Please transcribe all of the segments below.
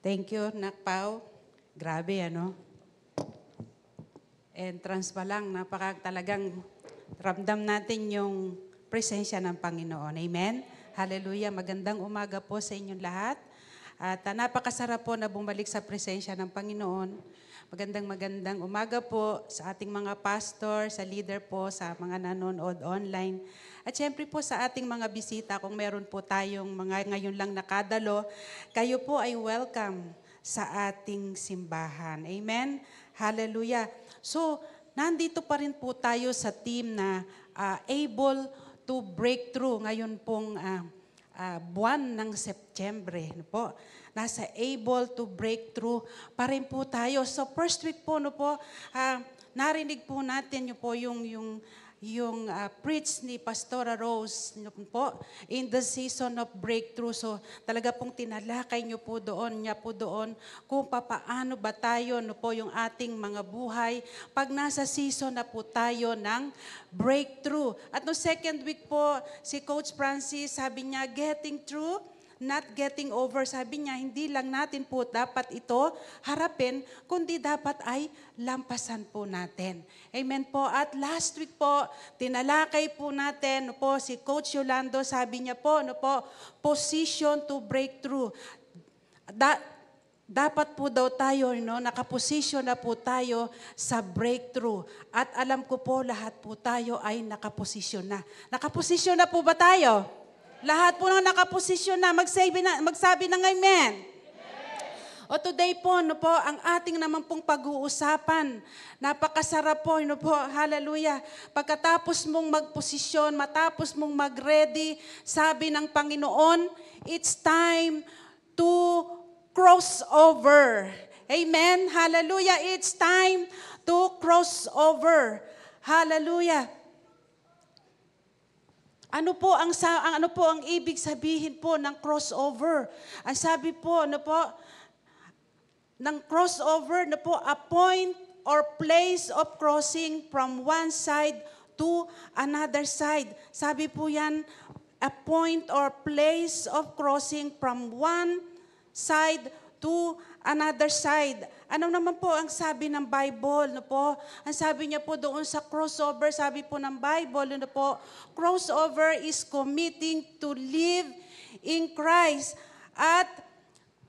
Thank you, Nakpao. Grabe, ano? Entrance pa lang, talagang ramdam natin yung presensya ng Panginoon. Amen? Hallelujah. Magandang umaga po sa inyong lahat. At napakasarap po na bumalik sa presensya ng Panginoon. Magandang umaga po sa ating mga pastor, sa leader po, sa mga nanonood online. At syempre po sa ating mga bisita, kung meron po tayong mga ngayon lang nakadalo, kayo po ay welcome sa ating simbahan. Amen? Hallelujah. So, nandito pa rin po tayo sa team na able to break through ngayon pong buwan ng Setyembre. Ano po? Nasa able to break through pa rin po tayo. So first week po, narinig po natin yung preach ni Pastora Rose po, in the season of breakthrough. So talaga pong tinalakay niya po doon kung paano ba tayo yung ating mga buhay pag nasa season na po tayo ng breakthrough. At no second week po, si Coach Francis, sabi niya, getting through, not getting over. Sabi niya, hindi lang natin po dapat ito harapin, kundi dapat ay lampasan po natin. Amen po. At last week po, tinalakay po natin si Coach Yolando, sabi niya po, position to breakthrough. Dapat po daw tayo, nakaposisyon na po tayo sa breakthrough. At alam ko po, lahat po tayo ay nakaposisyon na. Nakaposisyon na po ba tayo? Lahat po nang nakaposisyon na, magsabi ng amen. O today po, ang ating naman pong pag-uusapan, napakasarap po, hallelujah. Pagkatapos mong magposisyon, matapos mong mag-ready, sabi ng Panginoon, it's time to cross over. Amen, hallelujah. It's time to cross over. Hallelujah. Ano po ang ibig sabihin po ng crossover? Ang sabi po, ng crossover, a point or place of crossing from one side to another side. Sabi po yan, a point or place of crossing from one side to another side. Ano naman po ang sabi ng Bible? Ang sabi niya po doon sa crossover, sabi po ng Bible, crossover is committing to live in Christ. At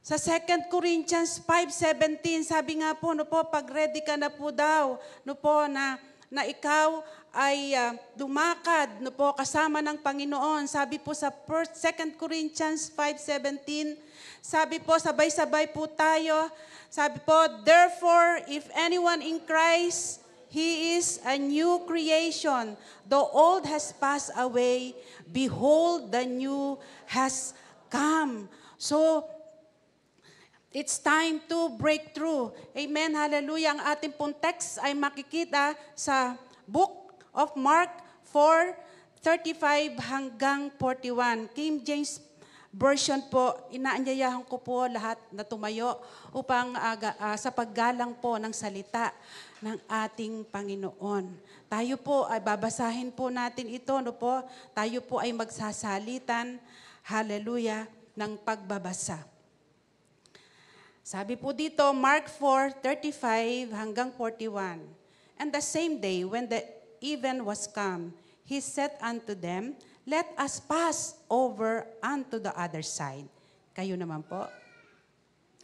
sa 2 Corinthians 5:17, sabi nga po, pag ready ka na po daw, na ikaw ay lumakad kasama ng Panginoon. Sabi po sa 2 Corinthians 5:17, sabi po, sabay-sabay po tayo. Sabi po, therefore, if anyone in Christ, he is a new creation. The old has passed away. Behold, the new has come. So, it's time to break through. Amen, hallelujah. Ang ating pong text ay makikita sa Book of Mark 4:35 hanggang 41. King James Version po, inaanyayahan ko po lahat na tumayo upang sa paggalang po ng salita ng ating Panginoon. Tayo po ay babasahin po natin ito, tayo po ay magsasalitan, hallelujah, ng pagbabasa. Sabi po dito, Mark 4:35 hanggang 41. And the same day, when the even was come, he said unto them, let us pass over unto the other side. Kayo naman po.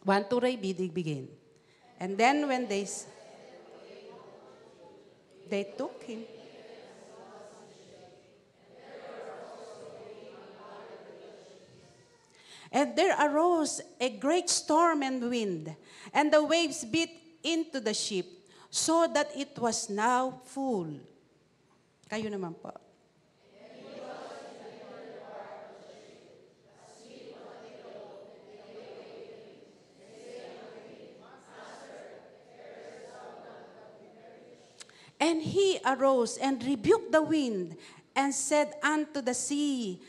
1, 2, begin. And then when they took him. And there arose a great storm and wind, and the waves beat into the ship, so that it was now full. Kayo naman po. And he arose and rebuked the wind and said unto the sea,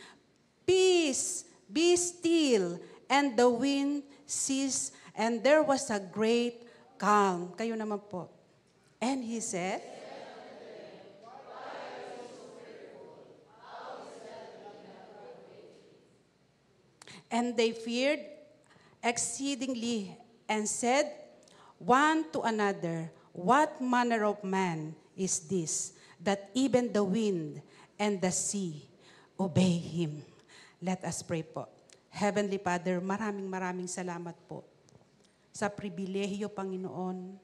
peace, be still. And the wind ceased, and there was a great calm. Kayo naman po. And he said, and they feared exceedingly and said one to another, "What manner of man is this, that even the wind and the sea obey him?" Let us pray po. Heavenly Father, maraming salamat po sa pribilehiyo, Panginoon,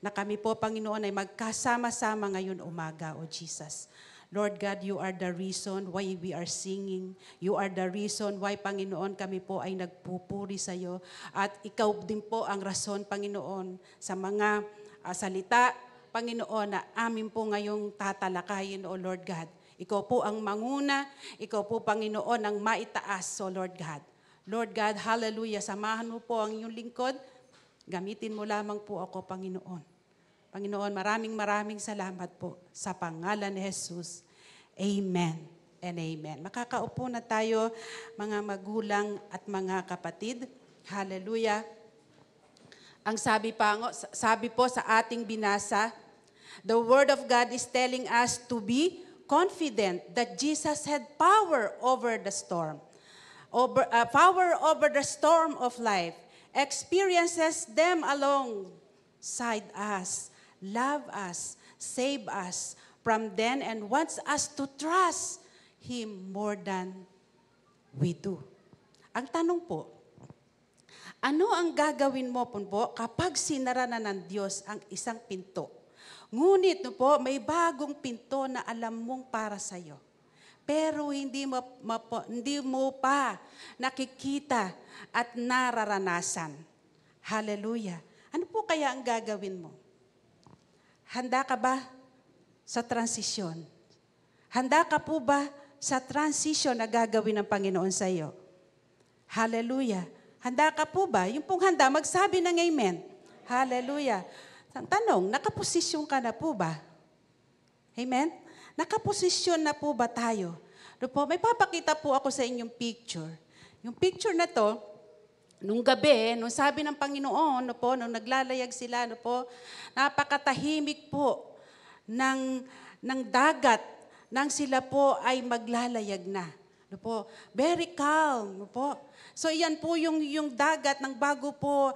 na kami po, Panginoon, ay magkasama-sama ngayon umaga, O Jesus. Lord God, you are the reason why we are singing. You are the reason why, Panginoon, kami po ay nagpupuri sa iyo. At ikaw din po ang rason, Panginoon, sa mga salita, Panginoon, na amin po ngayong tatalakayin, O Lord God. Ikaw po ang manguna, ikaw po, Panginoon, ang maitaas, O Lord God. Lord God, hallelujah, samahan mo po ang iyong lingkod. Gamitin mo lamang po ako, Panginoon. Panginoon, maraming salamat po sa pangalan ni Jesus. Amen and amen. Makakaupo na tayo, mga magulang at mga kapatid. Hallelujah. Ang sabi po sa ating binasa, the Word of God is telling us to be confident that Jesus had power over the storm. Power over the storm of life. Experiences them alongside us. Love us, save us from them, and wants us to trust Him more than we do. Ang tanong po, ano ang gagawin mo po kapag sinara na ng Diyos ang isang pinto? Ngunit may bagong pinto na alam mong para sa iyo. Pero hindi mo pa nakikita at nararanasan. Hallelujah. Ano po kaya ang gagawin mo? Handa ka ba sa transisyon? Handa ka po ba sa transition na gagawin ng Panginoon sa iyo? Hallelujah. Handa ka po ba? Yung pong handa, magsabi ng amen. Hallelujah. Tanong, nakaposisyon ka na po ba? Amen? Nakaposisyon na po ba tayo? May papakita po ako sa inyong picture. Yung picture na to, nung gabi, nung sabi ng Panginoon, nung naglalayag sila, napakatahimik po ng dagat nang sila po ay maglalayag na. Very calm. So iyan po yung dagat nang bago po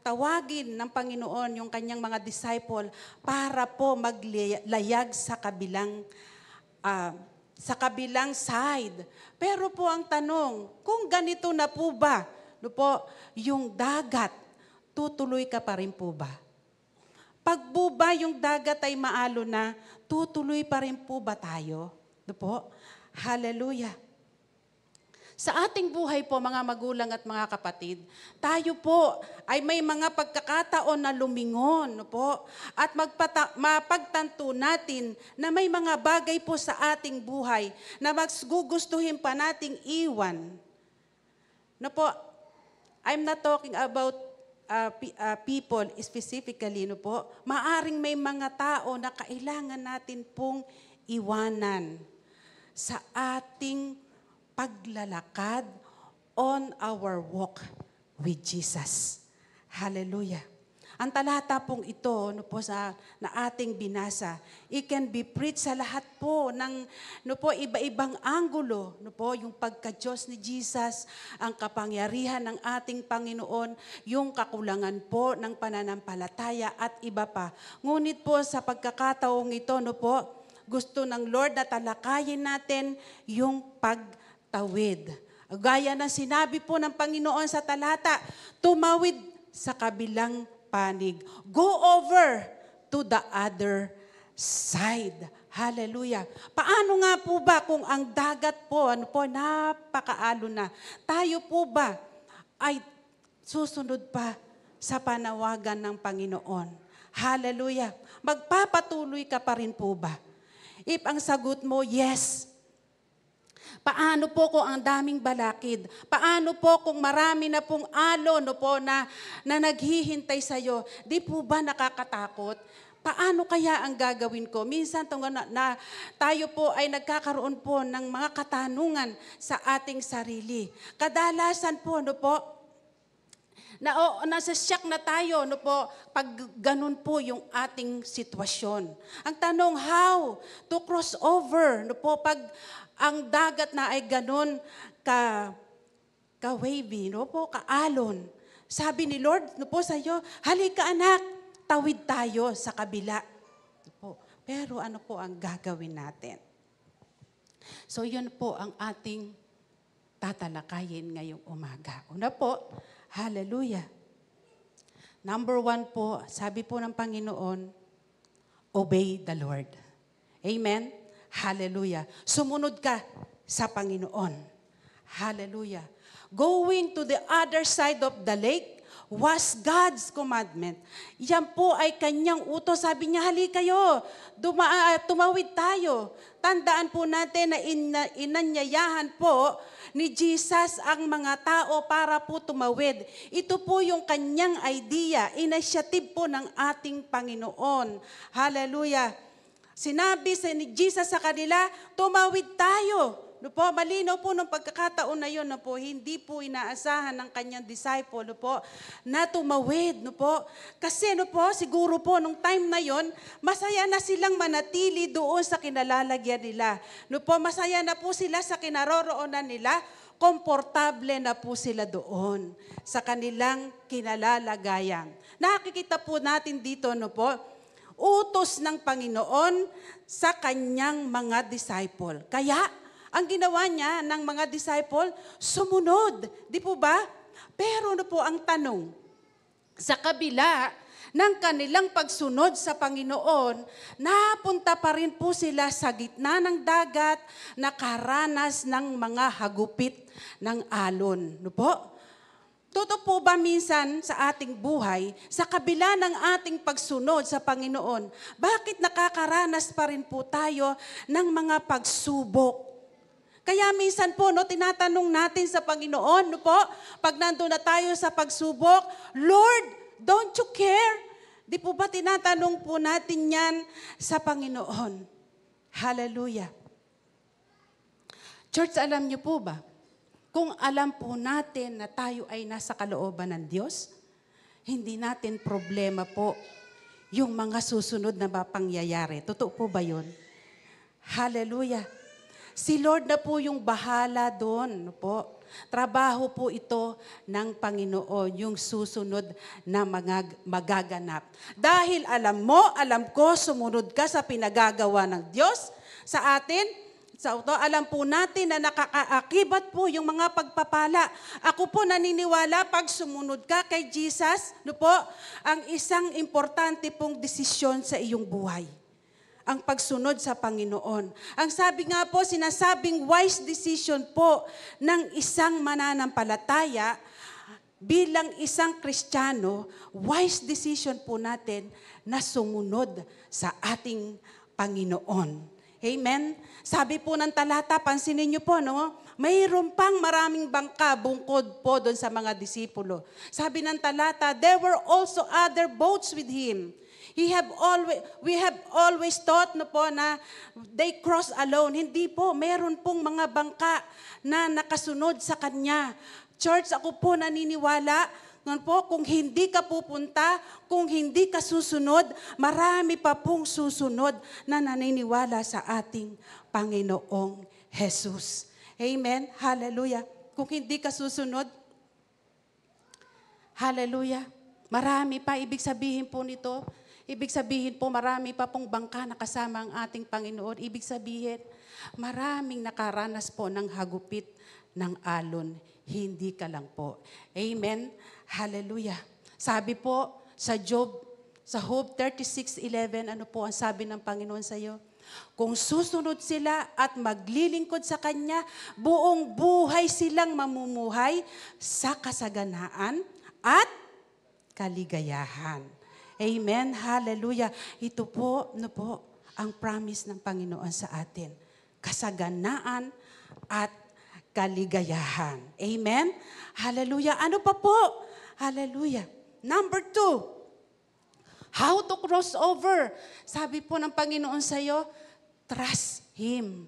tawagin ng Panginoon yung kanyang mga disciple para po maglayag sa kabilang side. Pero po ang tanong, kung ganito na po ba, yung dagat, tutuloy ka pa rin po ba? Pag po ba yung dagat ay maalo na, tutuloy pa rin po ba tayo? Hallelujah. Sa ating buhay po, mga magulang at mga kapatid, tayo po ay may mga pagkakataon na lumingon, at mapagtanto natin na may mga bagay po sa ating buhay na gugustuhin pa nating iwan. I'm not talking about people specifically, maaring may mga tao na kailangan natin pong iwanan sa ating paglalakad on our walk with Jesus. Hallelujah. Ang talata pong ito na ating binasa, it can be preached sa lahat po ng iba-ibang anggulo, yung pagka-Diyos ni Jesus, ang kapangyarihan ng ating Panginoon, yung kakulangan po ng pananampalataya at iba pa. Ngunit po sa pagkakataong ito, gusto ng Lord na talakayin natin yung pagtawid. Gaya ng sinabi po ng Panginoon sa talata, tumawid sa kabilang panig. Go over to the other side. Hallelujah. Paano nga po ba kung ang dagat po, napakaalo na? Tayo po ba ay susunod pa sa panawagan ng Panginoon? Hallelujah. Magpapatuloy ka pa rin po ba? If ang sagot mo, yes. Paano po kung ang daming balakid? Paano po kung marami na pong alon na naghihintay sa iyo? Di po ba nakakatakot? Paano kaya ang gagawin ko? Minsan na tayo po ay nagkakaroon po ng mga katanungan sa ating sarili. Kadalasan po, nasa-shock na tayo, pag ganun po yung ating sitwasyon. Ang tanong, how to cross over, pag ang dagat na ay ganun ka-wavy, no po, kaalon. Sabi ni Lord, no po sa'yo, halika anak, tawid tayo sa kabila. No po. Pero ano po ang gagawin natin? So yun po ang ating tatalakayin ngayong umaga. Una po, hallelujah. Number 1 po, sabi po ng Panginoon, obey the Lord. Amen? Hallelujah. Sumunod ka sa Panginoon. Hallelujah. Going to the other side of the lake was God's commandment. Yan po ay kanyang utos. Sabi niya, halika kayo, tumawid tayo. Tandaan po natin na inanyayahan po ni Jesus ang mga tao para po tumawid. Ito po yung kanyang idea, initiative po ng ating Panginoon. Hallelujah. Sinabi ni Jesus sa kanila, tumawid tayo. No po, malinaw po ng pagkakataon na yun, no po, hindi po inaasahan ng kanyang disciple, no po, na tumawid, no po. Kasi, no po, siguro po, nung time na yon, masaya na silang manatili doon sa kinalalagyan nila. No po, masaya na po sila sa kinaroroonan nila, komportable na po sila doon sa kanilang kinalalagayan. Nakikita po natin dito, no po, utos ng Panginoon sa kanyang mga disciple. Kaya, ang ginawa niya ng mga disciple, sumunod. Di po ba? Pero ano po ang tanong? Sa kabila ng kanilang pagsunod sa Panginoon, napunta pa rin po sila sa gitna ng dagat, nakaranas ng mga hagupit ng alon. No po? Totoo po ba minsan sa ating buhay, sa kabila ng ating pagsunod sa Panginoon, bakit nakakaranas pa rin po tayo ng mga pagsubok? Kaya minsan po, no, tinatanong natin sa Panginoon, no po, pag nandun na tayo sa pagsubok, Lord, don't you care? Di po ba tinatanong po natin yan sa Panginoon? Hallelujah. Church, alam niyo po ba, kung alam po natin na tayo ay nasa kalooban ng Diyos, hindi natin problema po yung mga susunod na mapangyayari. Totoo po ba yun? Hallelujah. Si Lord na po yung bahala doon, no po. Trabaho po ito ng Panginoon, yung susunod na magaganap. Dahil alam mo, alam ko, sumunod ka sa pinagagawa ng Diyos sa atin, sa ito, alam po natin na nakakaakibat po yung mga pagpapala. Ako po naniniwala pag sumunod ka kay Jesus, no po, ang isang importante pong desisyon sa iyong buhay. Ang pagsunod sa Panginoon. Ang sabi nga po, sinasabing wise decision po ng isang mananampalataya bilang isang Kristiyano, wise decision po natin na sumunod sa ating Panginoon. Amen? Sabi po ng talata, pansinin niyo po, no? Mayroon pang maraming bangka bungkod po doon sa mga disipulo. Sabi ng talata, there were also other boats with him. We have always thought no po na they cross alone. Hindi po, meron pong mga bangka na nakasunod sa kanya. Church, ako po naniniwala, po, kung hindi ka pupunta, kung hindi ka susunod, marami pa pong susunod na naniniwala sa ating Panginoong Jesus. Amen? Hallelujah. Kung hindi ka susunod, hallelujah. Marami pa, ibig sabihin po nito, ibig sabihin po, marami pa pong bangka na kasama ang ating Panginoon. Ibig sabihin, maraming nakaranas po ng hagupit ng alon. Hindi ka lang po. Amen? Hallelujah. Sabi po sa Job, sa Job 36:11, ano po ang sabi ng Panginoon sa iyo? Kung susunod sila at maglilingkod sa Kanya, buong buhay silang mamumuhay sa kasaganaan at kaligayahan. Amen. Hallelujah. Ito po, no po, ang promise ng Panginoon sa atin. Kasaganaan at kaligayahan. Amen. Hallelujah. Ano pa po? Hallelujah. Number 2, how to cross over. Sabi po ng Panginoon sa iyo, trust Him.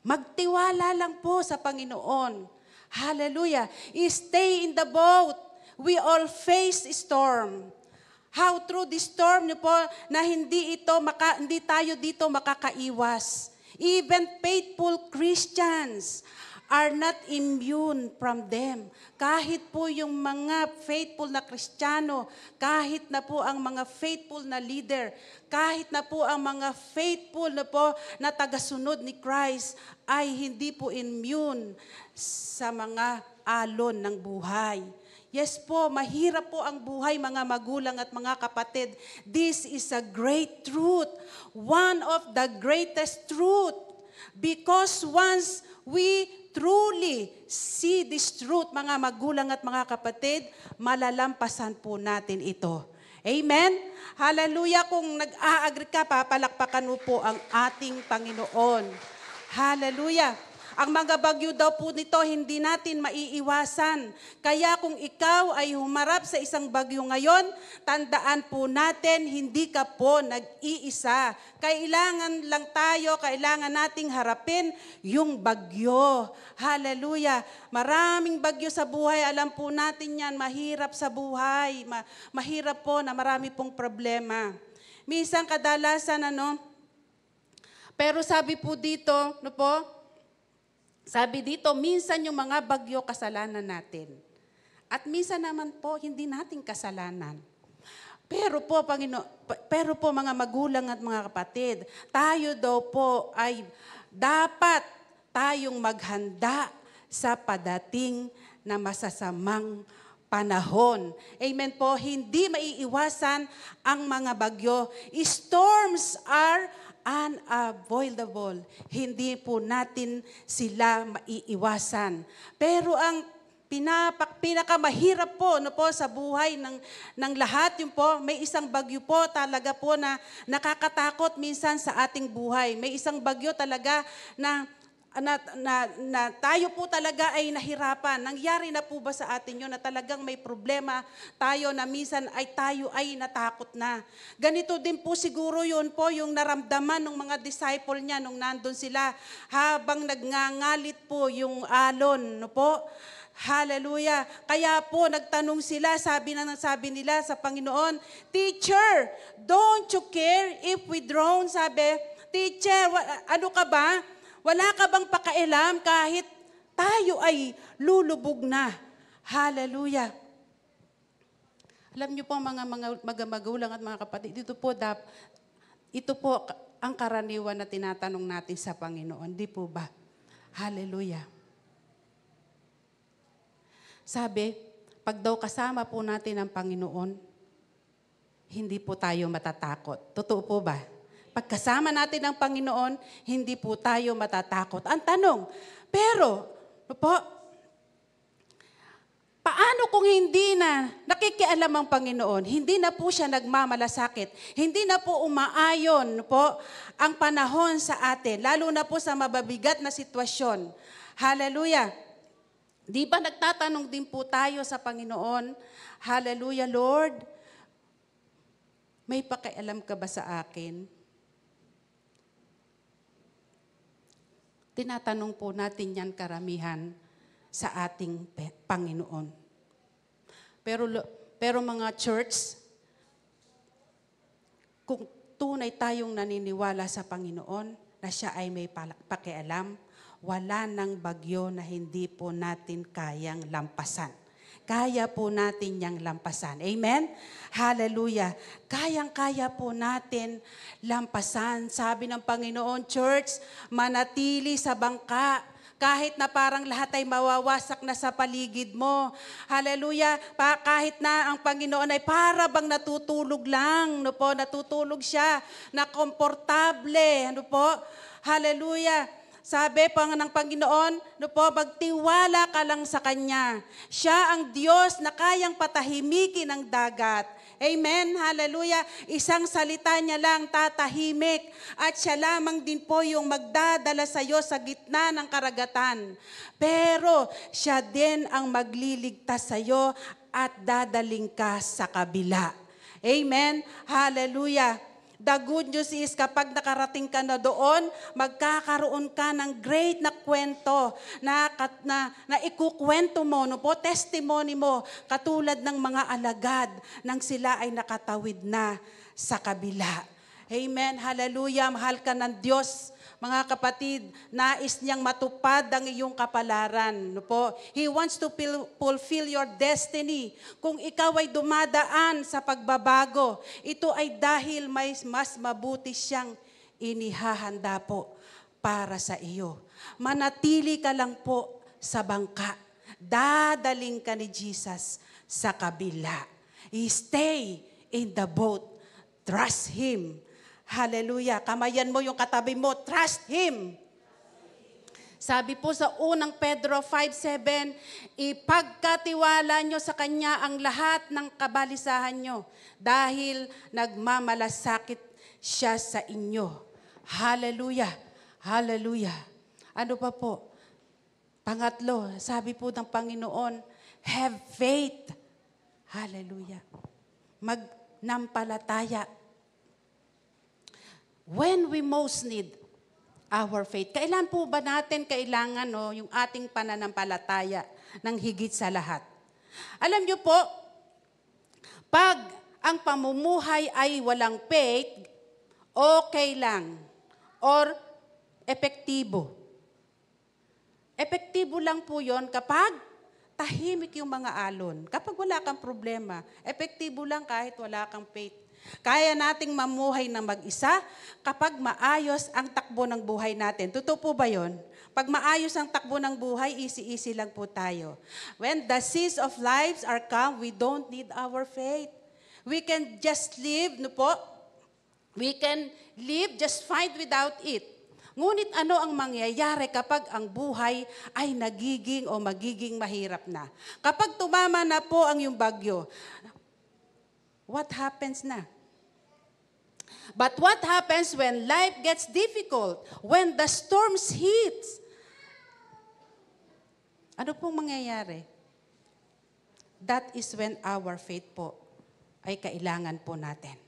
Magtiwala lang po sa Panginoon. Hallelujah. Stay in the boat. We all face storm. How through the storm niyo po na hindi tayo dito makakaiwas. Even faithful Christians are not immune from them. Kahit po yung mga faithful na Kristiyano, kahit na po ang mga faithful na leader, kahit na po ang mga faithful na po na tagasunod ni Christ, ay hindi po immune sa mga alon ng buhay. Yes po, mahirap po ang buhay mga magulang at mga kapatid. This is a great truth. One of the greatest truth. Because once we truly see this truth, mga magulang at mga kapatid, malalampasan po natin ito. Amen? Hallelujah. Kung nag-a-agree ka, papalakpakan mo po ang ating Panginoon. Hallelujah. Ang mga bagyo daw po nito, hindi natin maiiwasan. Kaya kung ikaw ay humarap sa isang bagyo ngayon, tandaan po natin, hindi ka po nag-iisa. Kailangan nating harapin yung bagyo. Hallelujah. Maraming bagyo sa buhay, alam po natin yan, mahirap sa buhay. Mahirap po na marami pong problema. Minsan kadalasan, pero sabi po dito, sabi dito, minsan yung mga bagyo kasalanan natin. At minsan naman po, hindi natin kasalanan. Pero po mga magulang at mga kapatid, tayo daw po ay dapat tayong maghanda sa padating na masasamang panahon. Amen po, hindi maiiwasan ang mga bagyo. Storms are unavoidable. Hindi po natin sila maiiwasan. Pero ang pinakamahirap po, sa buhay ng lahat, yun po, may isang bagyo po talaga po na nakakatakot minsan sa ating buhay. May isang bagyo talaga na tayo po talaga ay nahirapan. Nangyari na po ba sa atin yun na talagang may problema tayo na minsan ay tayo ay natakot na. Ganito din po siguro yun po yung naramdaman ng mga disciple niya nung nandun sila habang nagngangalit po yung alon. Hallelujah. Kaya po nagtanong sila, sabi nila sa Panginoon, Teacher, don't you care if we drown? Sabi, Teacher, ano ka ba? Wala ka bang pakailam kahit tayo ay lulubog na? Hallelujah. Alam niyo po mga magulang at mga kapatid, ito po ang karaniwan na tinatanong natin sa Panginoon. Di po ba? Hallelujah. Sabi, pag daw kasama po natin ang Panginoon, hindi po tayo matatakot. Totoo po ba? Pagkasama natin ang Panginoon, hindi po tayo matatakot. Ang tanong, pero, paano kung hindi na nakikialam ang Panginoon? Hindi na po siya nagmamalasakit. Hindi na po umaayon ang panahon sa atin, lalo na po sa mababigat na sitwasyon. Hallelujah. Di ba nagtatanong din po tayo sa Panginoon, Hallelujah, Lord, may pakialam ka ba sa akin? Tinatanong po natin yan karamihan sa ating Panginoon. Pero mga church, kung tunay tayong naniniwala sa Panginoon na siya ay may pakialam, wala nang bagyo na hindi po natin kayang lampasan. Kaya po natin yang lampasan. Amen? Hallelujah. Kayang-kaya po natin lampasan. Sabi ng Panginoon, Church, manatili sa bangka. Kahit na parang lahat ay mawawasak na sa paligid mo. Hallelujah. Kahit na ang Panginoon ay para bang natutulog lang. Natutulog siya. Na komportable. Hallelujah. Sabi pa ng Panginoon, magtiwala ka lang sa Kanya. Siya ang Diyos na kayang patahimikin ang dagat. Amen, hallelujah. Isang salita niya lang tatahimik at siya lamang din po yung magdadala sa iyo sa gitna ng karagatan. Pero siya din ang magliligtas sa iyo at dadaling ka sa kabila. Amen, hallelujah. The good news is kapag nakarating ka na doon, magkakaroon ka ng great na kwento na ikukwento mo, testimony mo, katulad ng mga alagad nang sila ay nakatawid na sa kabila. Amen. Hallelujah. Mahal ka ng Diyos. Mga kapatid, nais niyang matupad ang iyong kapalaran. No po? He wants to fulfill your destiny. Kung ikaw ay dumadaan sa pagbabago, ito ay dahil mas mabuti siyang inihahanda po para sa iyo. Manatili ka lang po sa bangka. Dadaling ka ni Jesus sa kabila. Stay in the boat. Trust Him. Hallelujah. Kamayan mo yung katabi mo. Trust Him. Sabi po sa unang Pedro 5:7, ipagkatiwala nyo sa Kanya ang lahat ng kabalisahan nyo dahil nagmamalasakit siya sa inyo. Hallelujah. Hallelujah. Ano pa po? Pangatlo, sabi po ng Panginoon, have faith. Hallelujah. Magnampalataya. When we most need our faith. Kailan po ba natin kailangan yung ating pananampalataya ng higit sa lahat? Alam niyo po, pag ang pamumuhay ay walang faith, okay lang. Or epektibo. Epektibo lang po yon kapag tahimik yung mga alon. Kapag wala kang problema, epektibo lang kahit wala kang faith. Kaya nating mamuhay na mag-isa kapag maayos ang takbo ng buhay natin. Totoo po ba yun? Pag maayos ang takbo ng buhay, easy-easy lang po tayo. When the seas of lives are calm, we don't need our faith. We can just live, no po? We can live just fine without it. Ngunit ano ang mangyayari kapag ang buhay ay magiging mahirap na? Kapag tumama na po ang yung bagyo, what happens na? But what happens when life gets difficult? When the storms hit? Ano pong mangyayari? That is when our faith po ay kailangan po natin.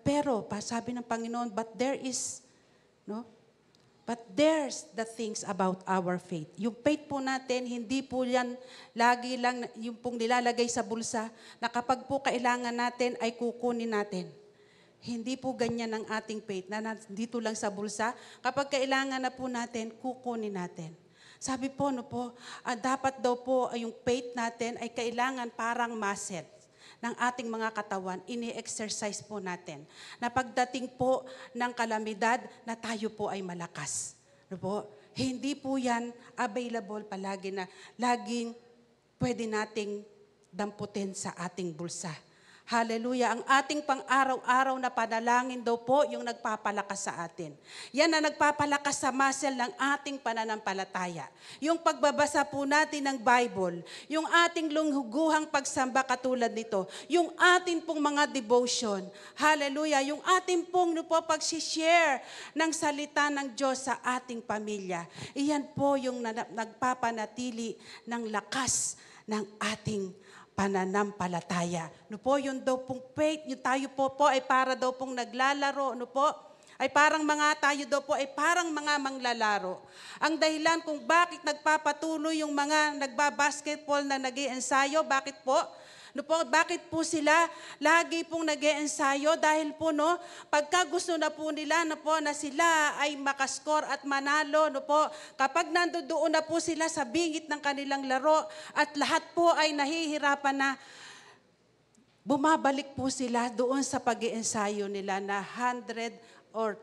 Pero sabi ng Panginoon, but there's the things about our faith. Yung faith po natin, hindi po yan lagi lang yung pong nilalagay sa bulsa na kapag po kailangan natin ay kukunin natin. Hindi po ganyan ang ating faith na dito lang sa bulsa. Kapag kailangan na po natin, kukunin natin. Sabi po, dapat daw po yung faith natin ay kailangan parang muscle ng ating mga katawan, ini-exercise po natin. Na pagdating po ng kalamidad, na tayo po ay malakas. Hindi po yan available palagi na laging pwede nating damputin sa ating bulsa. Hallelujah. Ang ating pang-araw-araw na panalangin daw po yung nagpapalakas sa atin. Yan na nagpapalakas sa muscle ng ating pananampalataya. Yung pagbabasa po natin ng Bible, yung ating lunghuguhang pagsamba katulad nito, yung ating pong mga devotion. Hallelujah. Yung ating pong pag-share ng salita ng Diyos sa ating pamilya. Iyan po yung nagpapanatili ng lakas ng ating pananampalataya. Yun daw pong faith, yung tayo po ay para daw pong naglalaro, ay parang tayo daw po ay parang mga manglalaro. Ang dahilan kung bakit nagpapatuloy yung mga nagbabasketball na nag-iensayo, bakit po? Bakit po sila lagi pong nag-iensayo? Dahil po, pagka gusto na po nila na sila ay makascore at manalo, kapag nandoon na po sila sa bingit ng kanilang laro at lahat po ay nahihirapan na, bumabalik po sila doon sa pag-iensayo nila na 100 or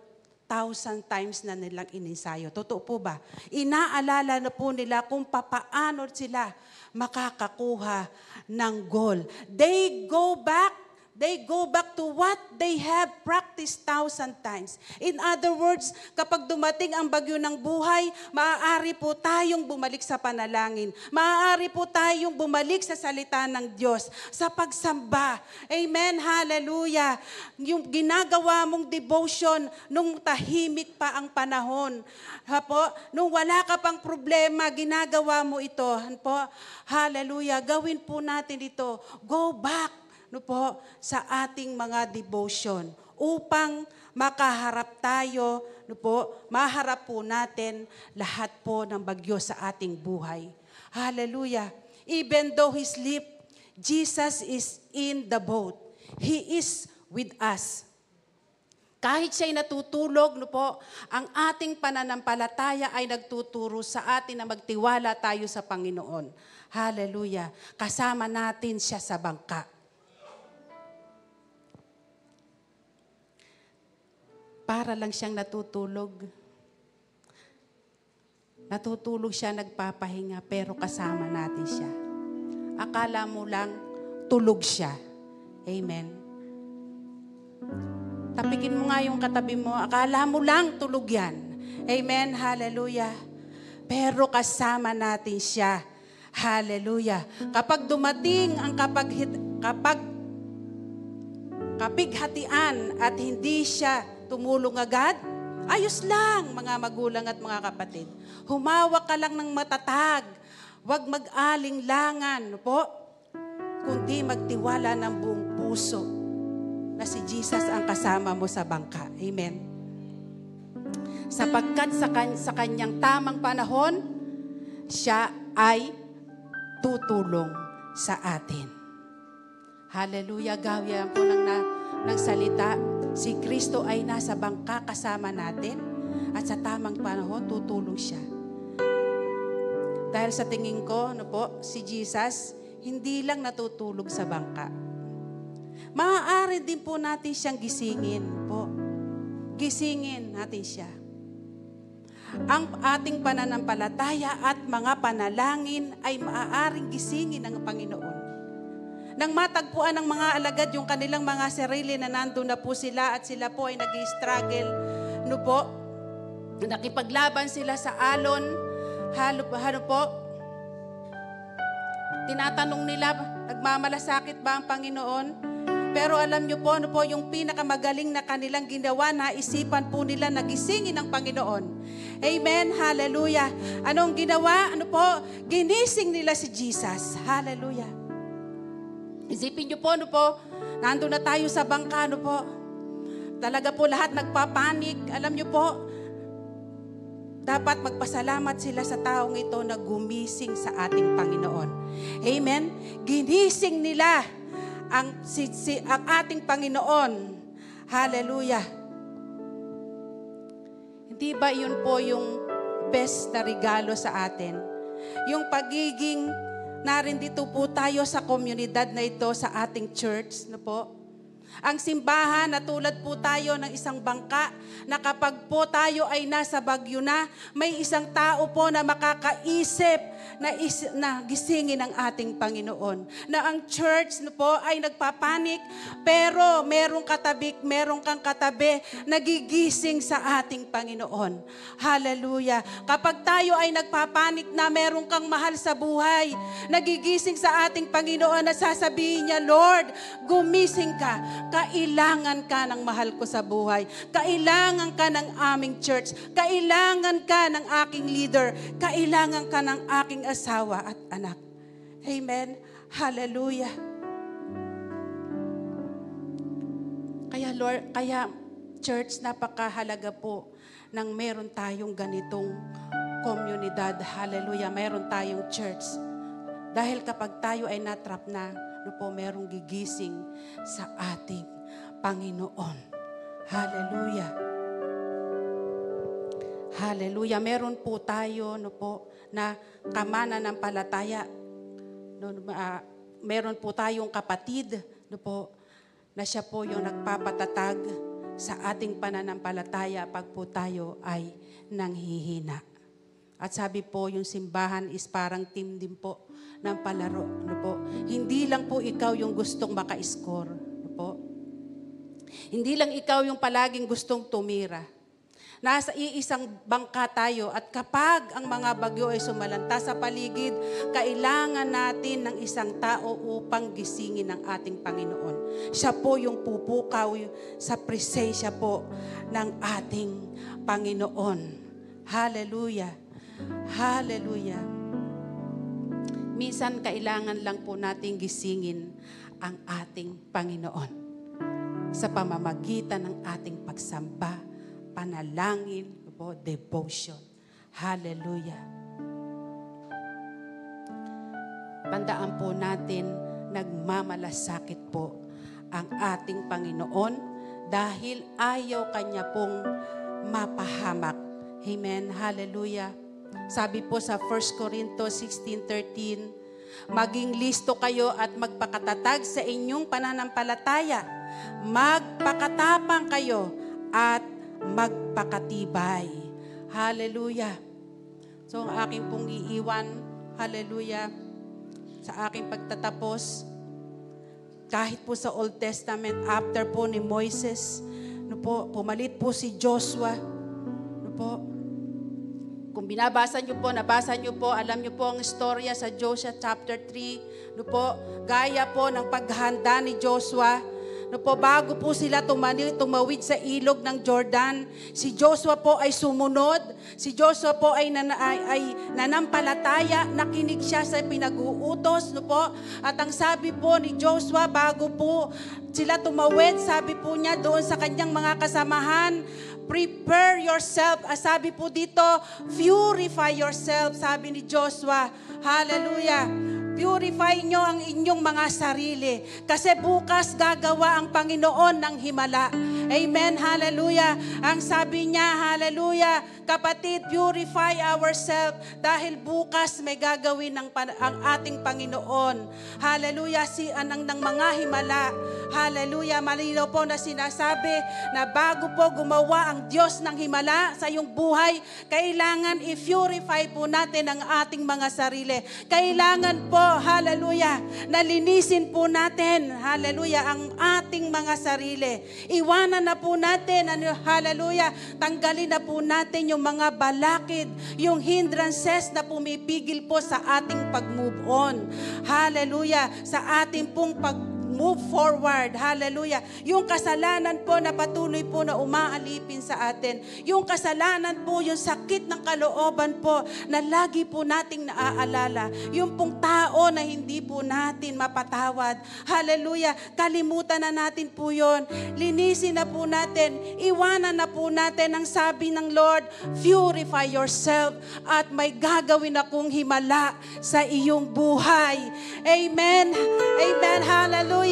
1,000 times na nilang ininsayo. Totoo po ba? Inaalala na po nila kung papaano sila makakakuha ng goal. They go back to what they have practiced 1,000 times. In other words, kapag dumating ang bagyo ng buhay, maaari po tayong bumalik sa panalangin. Maaari po tayong bumalik sa salita ng Diyos, sa pagsamba. Amen, hallelujah. Yung ginagawa mong devotion nung tahimik pa ang panahon. Nung wala ka pang problema, ginagawa mo ito. Hallelujah. Gawin po natin ito. Go back sa ating mga devotion upang makaharap tayo, maharap po natin lahat po ng bagyo sa ating buhay. Hallelujah. Even though He sleep, Jesus is in the boat. He is with us. Kahit siya'y natutulog, no po, ang ating pananampalataya ay nagtuturo sa atin na magtiwala tayo sa Panginoon. Hallelujah. Kasama natin siya sa bangka. Para lang siyang natutulog. Natutulog siya, nagpapahinga, pero kasama natin siya. Akala mo lang, tulog siya. Amen. Tapikin mo nga yung katabi mo, akala mo lang tulog yan. Amen, hallelujah. Pero kasama natin siya. Hallelujah. Kapag dumating ang kapighatian at hindi siya tumulong agad, ayos lang mga magulang at mga kapatid. Humawak ka lang ng matatag. Huwag mag-aling-langan po, kundi magtiwala ng buong puso na si Jesus ang kasama mo sa bangka. Amen. Sapagkat sa kanyang tamang panahon, siya ay tutulong sa atin. Hallelujah. Gawin po ng salita. Si Kristo ay nasa bangka kasama natin at sa tamang panahon, tutulong siya. Dahil sa tingin ko, si Jesus, hindi lang natutulog sa bangka. Maaari din po natin siyang gisingin po. Gisingin natin siya. Ang ating pananampalataya at mga panalangin ay maaaring gisingin ng Panginoon. Nang matagpuan ng mga alagad yung kanilang mga sarili na nandun na po sila at sila po ay nag-struggle, nakipaglaban sila sa alon, tinatanong nila, nagmamalasakit ba ang Panginoon? Pero alam niyo po, yung pinakamagaling na kanilang ginawa, naisipan po nila nagisingin ng Panginoon. Amen, hallelujah. Anong ginawa? Ginising nila si Jesus. Hallelujah. Isipin niyo po, nandun na tayo sa bangka, talaga po lahat nagpapanik. Alam niyo po, dapat magpasalamat sila sa taong ito na gumising sa ating Panginoon. Amen? Ginising nila ang ating Panginoon. Hallelujah. Hindi ba yun po yung best na regalo sa atin? Yung pagiging narindito po tayo sa komunidad na ito, sa ating church, Ang simbahan na tulad po tayo ng isang bangka na kapag po tayo ay nasa bagyo na, may isang tao po na makakaisip na gisingin ng ating Panginoon. Na ang church ay nagpapanik, pero merong kang katabi nagigising sa ating Panginoon. Hallelujah. Kapag tayo ay nagpapanik na merong kang mahal sa buhay, nagigising sa ating Panginoon na sasabihin niya, Lord, gumising ka. Kailangan ka ng mahal ko sa buhay. Kailangan ka ng aming church. Kailangan ka ng aking leader. Kailangan ka ng aking asawa at anak. Amen. Hallelujah. Kaya church, napakahalaga po nang meron tayong ganitong komunidad. Hallelujah. Meron tayong church. Dahil kapag tayo ay natrap na, merong gigising sa ating Panginoon. Hallelujah. Hallelujah. Meron po tayo na kamananampalataya. Meron po tayong kapatid na siya po yung nagpapatatag sa ating pananampalataya pag po tayo ay nanghihina. At sabi po, yung simbahan is parang team din po ng palaro. Hindi lang po ikaw yung gustong maka-score. Hindi lang ikaw yung palaging gustong tumira. Nasa iisang bangka tayo at kapag ang mga bagyo ay sumalanta sa paligid, kailangan natin ng isang tao upang gisingin ang ating Panginoon. Siya po yung pupukaw sa presensya po ng ating Panginoon. Hallelujah. Hallelujah. Minsan kailangan lang po nating gisingin ang ating Panginoon sa pamamagitan ng ating pagsamba, panalangin, devotion. Hallelujah. Tandaan po natin, nagmamalasakit po ang ating Panginoon dahil ayaw kanya pong mapahamak. Amen. Hallelujah. Sabi po sa 1 Corintios 16:13, maging listo kayo at magpakatatag sa inyong pananampalataya. Magpakatapang kayo at magpakatibay. Hallelujah. So, ang aking pong iiwan, hallelujah, sa aking pagtatapos, kahit po sa Old Testament, after po ni Moises, pumalit po si Joshua. Kung nabasa niyo po, alam niyo po ang istorya sa Joshua chapter 3. Gaya po ng paghahanda ni Joshua. Bago po sila tumawid sa ilog ng Jordan, si Joshua po ay sumunod. Si Joshua po ay nanampalataya, nakinig siya sa pinag-uutos. At ang sabi po ni Joshua, bago po sila tumawid, sabi po niya doon sa kanyang mga kasamahan, prepare yourself. Sabi po dito, purify yourself, sabi ni Joshua. Hallelujah. Purify nyo ang inyong mga sarili. Kasi bukas gagawa ang Panginoon ng himala. Amen. Hallelujah. Ang sabi niya, hallelujah, kapatid, purify ourselves dahil bukas may gagawin ang ating Panginoon. Hallelujah. Ng mga himala. Hallelujah. Malinaw po na sinasabi na bago po gumawa ang Diyos ng himala sa iyong buhay, kailangan i-purify po natin ang ating mga sarili. Kailangan po, hallelujah, nalinisin po natin, hallelujah, ang ating mga sarili. Iwanan na po natin, hallelujah, tanggalin na po natin yung mga balakid, yung hindrances na pumipigil po sa ating pag-move on. Hallelujah, sa ating pong move forward. Hallelujah. Yung kasalanan po na patuloy po na umaalipin sa atin. Yung kasalanan po, yung sakit ng kalooban po na lagi po nating naaalala. Yung pong tao na hindi po natin mapatawad. Hallelujah. Kalimutan na natin po yun. Linisin na po natin. Iwanan na po natin ang sabi ng Lord, purify yourself at may gagawin akong himala sa iyong buhay. Amen. Amen. Hallelujah.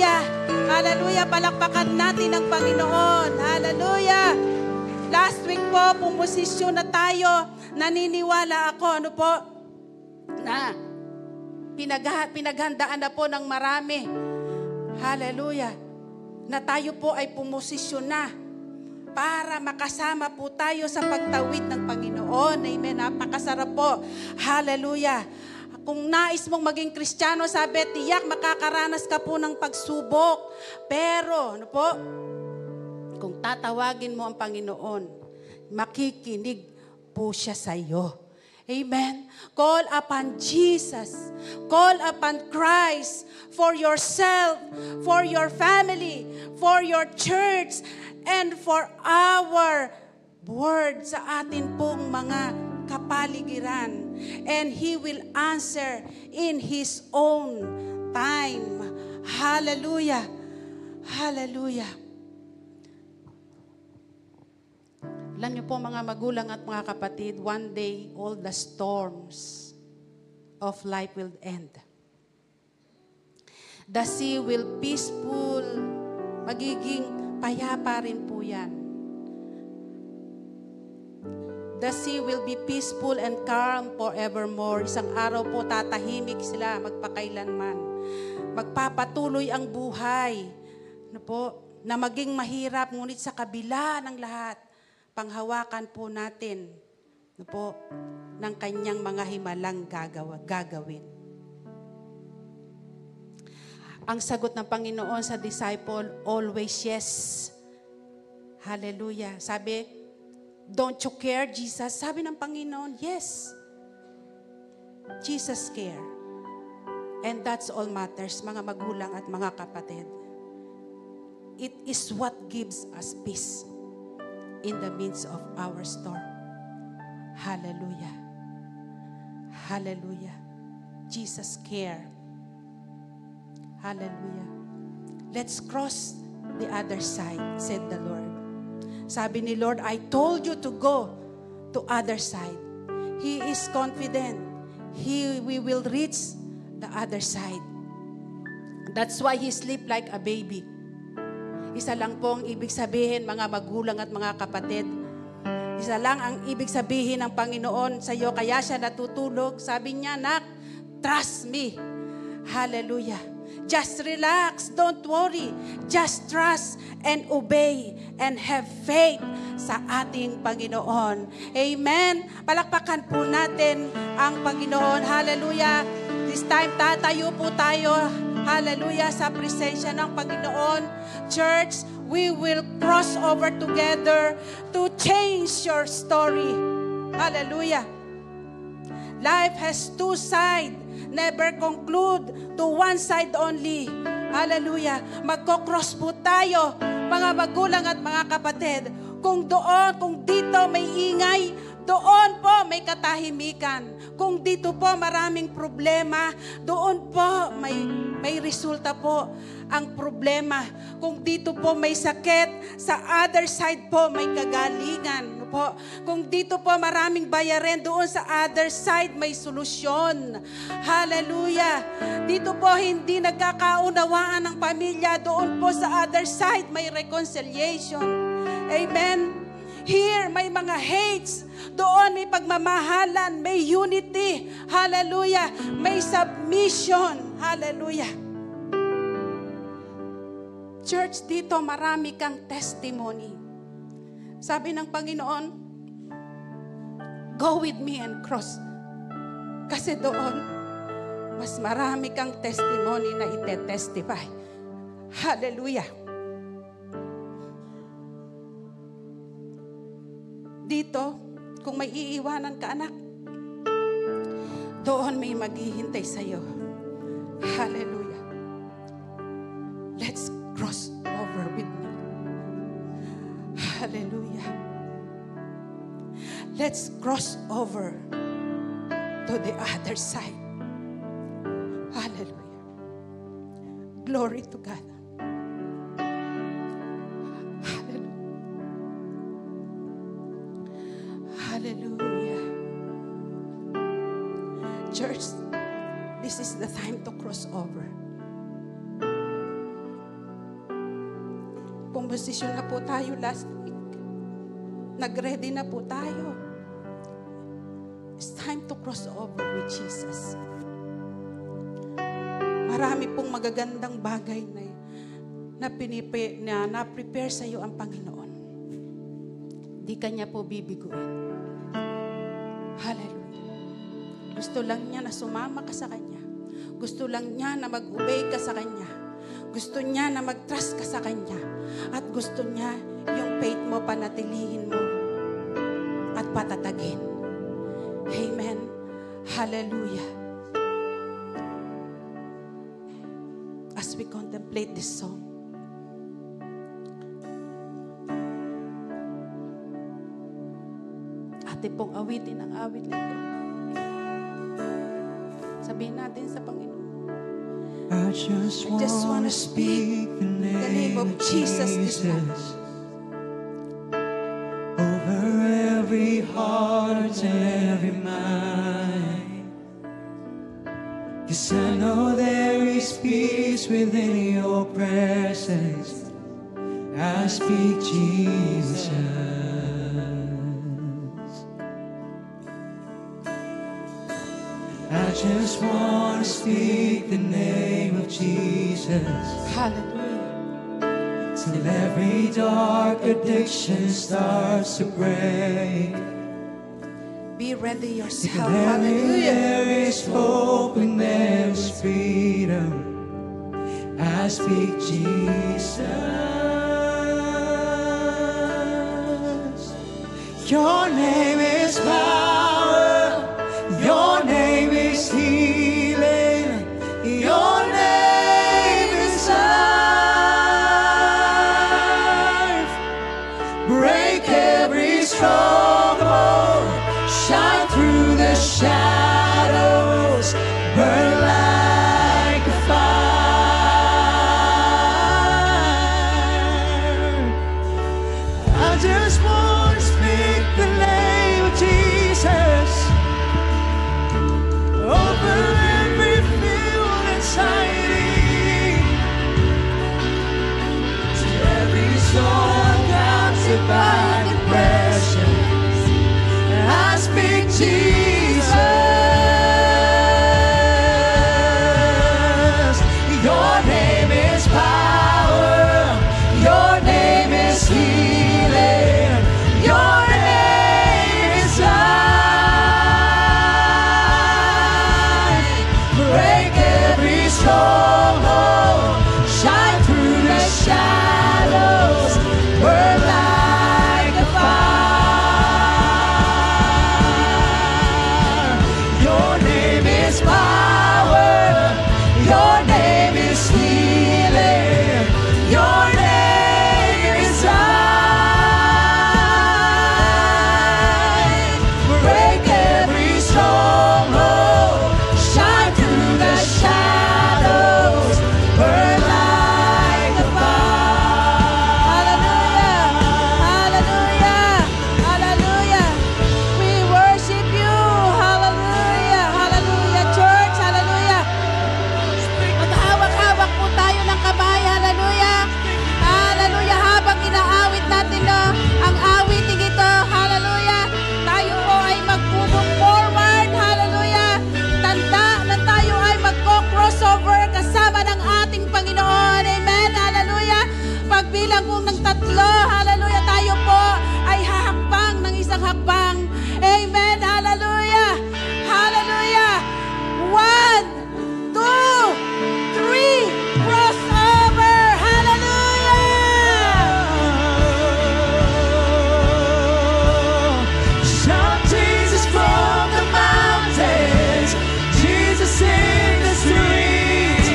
Hallelujah. Palakpakan natin ang Panginoon. Hallelujah. Last week po, pumosisyon na tayo. Naniniwala ako, na pinaghandaan na po ng marami. Hallelujah. Na tayo po ay pumosisyon na para makasama po tayo sa pagtawid ng Panginoon. Amen. Napakasarap po. Hallelujah. Kung nais mong maging Kristiyano, sabi, tiyak makakaranas ka po ng pagsubok. Pero, kung tatawagin mo ang Panginoon, makikinig po siya sa iyo. Amen. Call upon Jesus. Call upon Christ for yourself, for your family, for your church, and for our word sa atin pong mga kapaligiran. And He will answer in His own time. Hallelujah. Hallelujah. Alam niyo po mga magulang at mga kapatid, one day all the storms of life will end. The sea will peaceful, magiging payapa rin po yan. The sea will be peaceful and calm forevermore. Isang araw po tatahimik sila magpakailanman. Magpapatuloy ang buhay na maging mahirap, ngunit sa kabila ng lahat, panghawakan po natin ng kanyang mga himalang gagawin. Ang sagot ng Panginoon sa disciple, always yes. Hallelujah. Sabi, don't you care, Jesus? Sabi ng Panginoon, yes. Jesus care. And that's all matters, mga magulang at mga kapatid. It is what gives us peace in the midst of our storm. Hallelujah. Hallelujah. Jesus care. Hallelujah. Let's cross the other side, said the Lord. Sabi ni Lord, I told you to go to other side. He is confident. We will reach the other side. That's why He sleep like a baby. Isa lang po ang ibig sabihin, mga magulang at mga kapatid. Isa lang ang ibig sabihin ng Panginoon sa iyo, kaya siya natutulog. Sabi niya, "Nak, trust me." Hallelujah. Just relax, don't worry. Just trust and obey and have faith sa ating Panginoon. Amen. Palakpakan po natin ang Panginoon. Hallelujah. This time, tatayo po tayo. Hallelujah, sa presensya ng Panginoon. Church, we will cross over together to change your story. Hallelujah. Life has two sides. Never conclude to one side only. Hallelujah. Magko-cross po tayo, mga magulang at mga kapatid. Kung doon, kung dito may ingay, doon po may katahimikan. Kung dito po maraming problema, doon po may resulta po ang problema. Kung dito po may sakit, sa other side po may kagalingan po. Kung dito po maraming bayarin, doon sa other side may solusyon. Hallelujah. Dito po hindi nagkakaunawaan ng pamilya, doon po sa other side may reconciliation. Amen. Here, may mga hates. Doon may pagmamahalan, may unity. Hallelujah. May submission. Hallelujah. Church, dito marami kang testimony. Sabi ng Panginoon, "Go with me and cross." Kasi doon, mas marami kang testimony na ite-testify. Hallelujah. Dito, kung may iiwanan ka, anak, doon may maghihintay sa'yo. Hallelujah. Let's cross over with me. Hallelujah. Let's cross over to the other side. Hallelujah. Glory to God. Hallelujah. Church, this is the time to cross over. Pumosisyon na po tayo last week. Nag-ready na po tayo. It's time to cross over with Jesus. Marami pong magagandang bagay na prepare sa iyo ang Panginoon. Di kanya po bibiguin. Hallelujah. Gusto lang niya na sumama ka sa Kanya. Gusto lang niya na mag-obey ka sa Kanya. Gusto niya na mag-trust ka sa Kanya. At gusto niya yung faith mo panatilihin mo at patatagin. Amen. Hallelujah. As we contemplate this song, atin pong awitin ang awit na ito. Sabihin natin sa Panginoon, I just want to speak the name of Jesus this morning. Over every heart and every mind. 'Cause I know there is peace within your presence. I speak Jesus. I just want to speak the name of Jesus. Hallelujah. Till every dark addiction starts to break. Be ready yourself. Hallelujah. There Hallelujah. is hope and there is freedom. I speak Jesus. Your name is power. Your name is healing. Your name is life. Break every stronghold. Shine through the shadows. Burn like a fire. I just want to speak the name of Jesus. stronghold, shine through the shadows, burn like a fire. Your name is power, your name is healing, your name is light. Break every stronghold, shine through the shadows, burn like a fire. Hallelujah! Hallelujah! We worship you! Hallelujah! Hallelujah! Church! Hallelujah! Maghawak-hawak po tayo ng kamay. Hallelujah! Hallelujah! Habang inaawit natin ang awiting ito. Hallelujah! Tayo po ay mag-move forward. Hallelujah! Tanda na tayo ay magko-crossover kasama ng ating Panginoon. Amen! Hallelujah! Pagbilang po ng 3, hallelujah, tayo po ay hahakbang ng isang hakbang. Amen! Hallelujah! Hallelujah! 1, 2, 3, crossover! Hallelujah! Shout Jesus from the mountains, Jesus in the streets,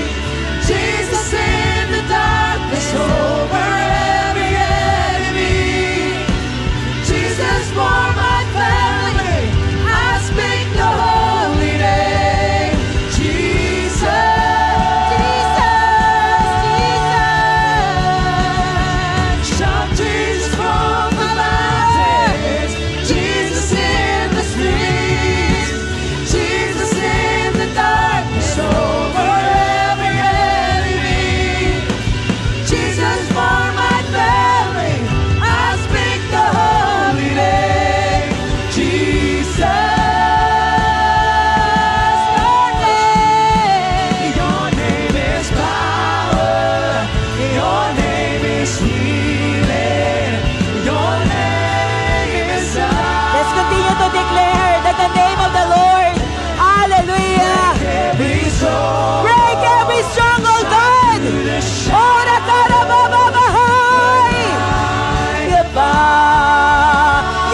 Jesus in the darkness over every enemy. Jesus for my family, I speak the holy name. Shout Jesus from the mountains, Jesus in the streets, Jesus in the darkness over every enemy. Jesus for my family, I speak the holy name. Your name is power, your name is healing, your name is life. Let's continue to declare that the name of the Lord, hallelujah, Every soul, break every stronghold, God. Ora karababahay. Yaba,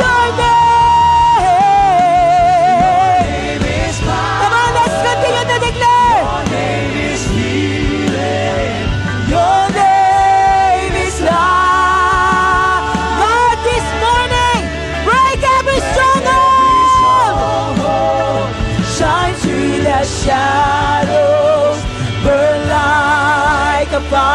your name. name is power, Come on, let's continue to declare. your name is healing, Your name is love. God, this morning, break every stronghold. Shine through the shadows, burn like a fire.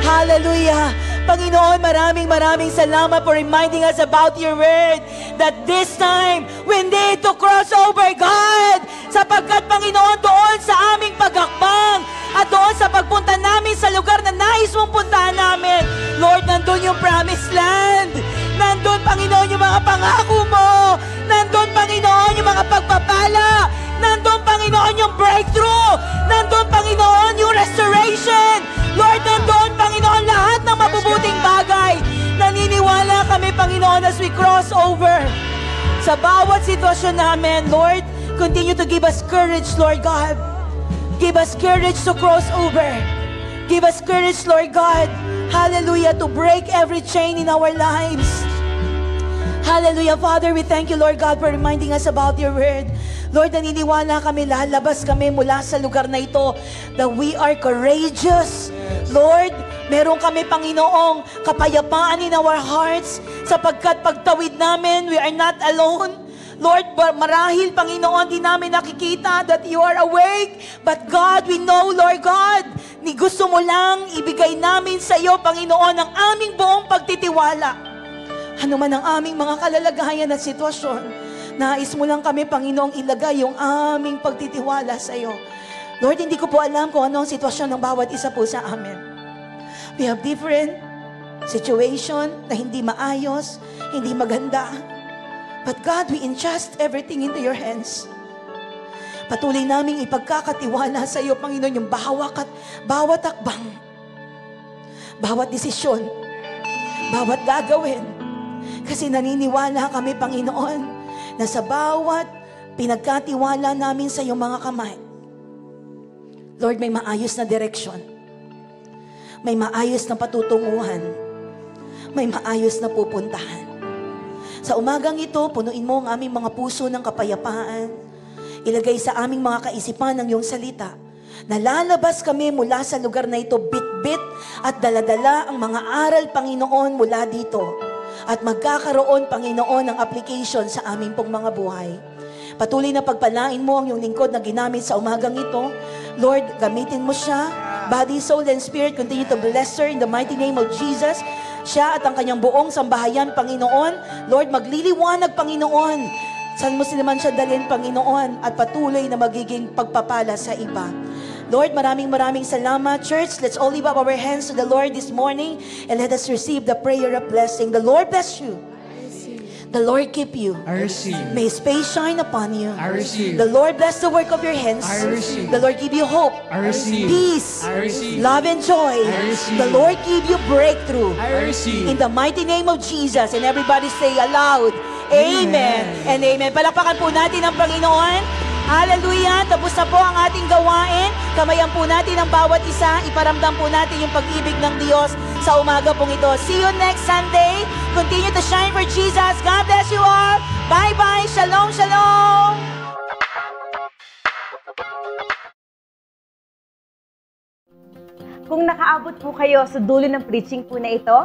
Hallelujah. Panginoon, maraming salamat for reminding us about your word that this time we need to cross over, God, sapagkat Panginoon, doon sa aming paghakbang at doon sa pagpunta namin sa lugar na nais mong puntahan namin, Lord, nandun yung promised land. Nandun, Panginoon, yung mga pangako mo. Nandun, Panginoon, yung mga pagpapala. Nandun, Panginoon, yung breakthrough. Nandun, Panginoon, yung restoration. Lord, nandun, Panginoon, lahat ng mabubuting bagay. Naniniwala kami, Panginoon, as we cross over sa bawat sitwasyon namin. Lord, continue to give us courage, Lord God. Give us courage to cross over. Give us courage, Lord God. Hallelujah, to break every chain in our lives. Hallelujah, Father, we thank you, Lord God, for reminding us about your word. Lord, naniniwala kami, lalabas kami mula sa lugar na ito, that we are courageous. Lord, meron kami, Panginoong, kapayapaan in our hearts, sapagkat pagtawid namin, we are not alone. Lord, marahil, Panginoon, di namin nakikita that you are awake. But God, we know, Lord God, ni gusto mo lang ibigay namin sa iyo, Panginoon, ang aming buong pagtitiwala. Ano man ang aming mga kalalagayan at sitwasyon, nais mo lang kami, Panginoong, ilagay yung aming pagtitiwala sa iyo. Lord, hindi ko po alam kung ano ang sitwasyon ng bawat isa po sa amin. We have different situation na hindi maayos, hindi maganda. But God, we entrust everything into your hands. Patuloy naming ipagkakatiwala sa iyo, Panginoon, yung bawat akbang, bawat desisyon, bawat gagawin. Kasi naniniwala kami, Panginoon, na sa bawat pinagkatiwala namin sa iyong mga kamay. Lord, may maayos na direksyon. May maayos na patutunguhan. May maayos na pupuntahan. Sa umagang ito, punuin mo ang aming mga puso ng kapayapaan. Ilagay sa aming mga kaisipan ang iyong salita. Nalalabas kami mula sa lugar na ito, bit-bit at daladala ang mga aral, Panginoon, mula dito. At magkakaroon, Panginoon, ng application sa aming pong mga buhay. Patuloy na pagpalain mo ang iyong lingkod na ginamit sa umagang ito. Lord, gamitin mo siya. Body, soul, and spirit, continue to bless her in the mighty name of Jesus. Siya at ang kanyang buong sambahayan, Panginoon. Lord, magliliwanag, Panginoon. Saan mo sila man siya dalhin, Panginoon, at patuloy na magiging pagpapala sa iba. Lord, maraming salamat. Church, let's all lift up our hands to the Lord this morning and let us receive the prayer of blessing. The Lord bless you. The Lord keep you. I receive. May His face shine upon you. I receive. The Lord bless the work of your hands. I receive. The Lord give you hope. I receive. Peace. I receive. Love and joy. I receive. The Lord give you breakthrough. I receive. In the mighty name of Jesus. And everybody say aloud, Amen. And amen. Palakpakan po natin ang Panginoon. Hallelujah! Tapos na po ang ating gawain. Kamayan po natin ang bawat isa. Iparamdam po natin yung pag-ibig ng Diyos sa umaga pong ito. See you next Sunday. Continue to shine for Jesus. God bless you all. Bye-bye. Shalom, shalom. Kung nakaabot po kayo sa dulo ng preaching po na ito,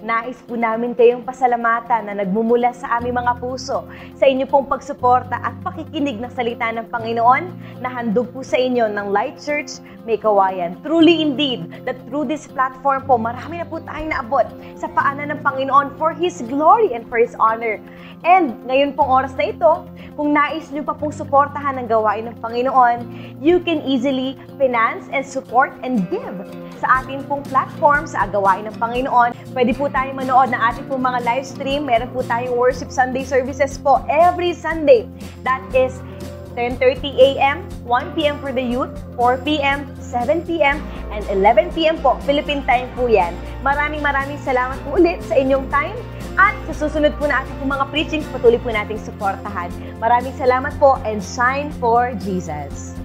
nais po namin kayong pasalamatan na nagmumula sa aming mga puso sa inyo pong pagsuporta at pakikinig ng salita ng Panginoon na handog po sa inyo ng Light Church May Kawayan. Truly indeed, that through this platform po, marami na po tayong naabot sa paanan ng Panginoon for His glory and for His honor. And ngayon pong oras na ito, kung nais nyo pa pong suportahan ang gawain ng Panginoon, you can easily finance and support and give sa ating pong platform sa gawain ng Panginoon. Pwede po tayong manood ng ating pong mga live stream. Meron po tayong worship Sunday services po every Sunday. That is 10:30 a.m., 1 p.m. for the youth, 4 p.m., 7 p.m., and 11 p.m. po. Philippine time po yan. Maraming salamat po ulit sa inyong time. At sa susunod po na ating po mga preachings, patuloy po nating suportahan. Maraming salamat po and shine for Jesus.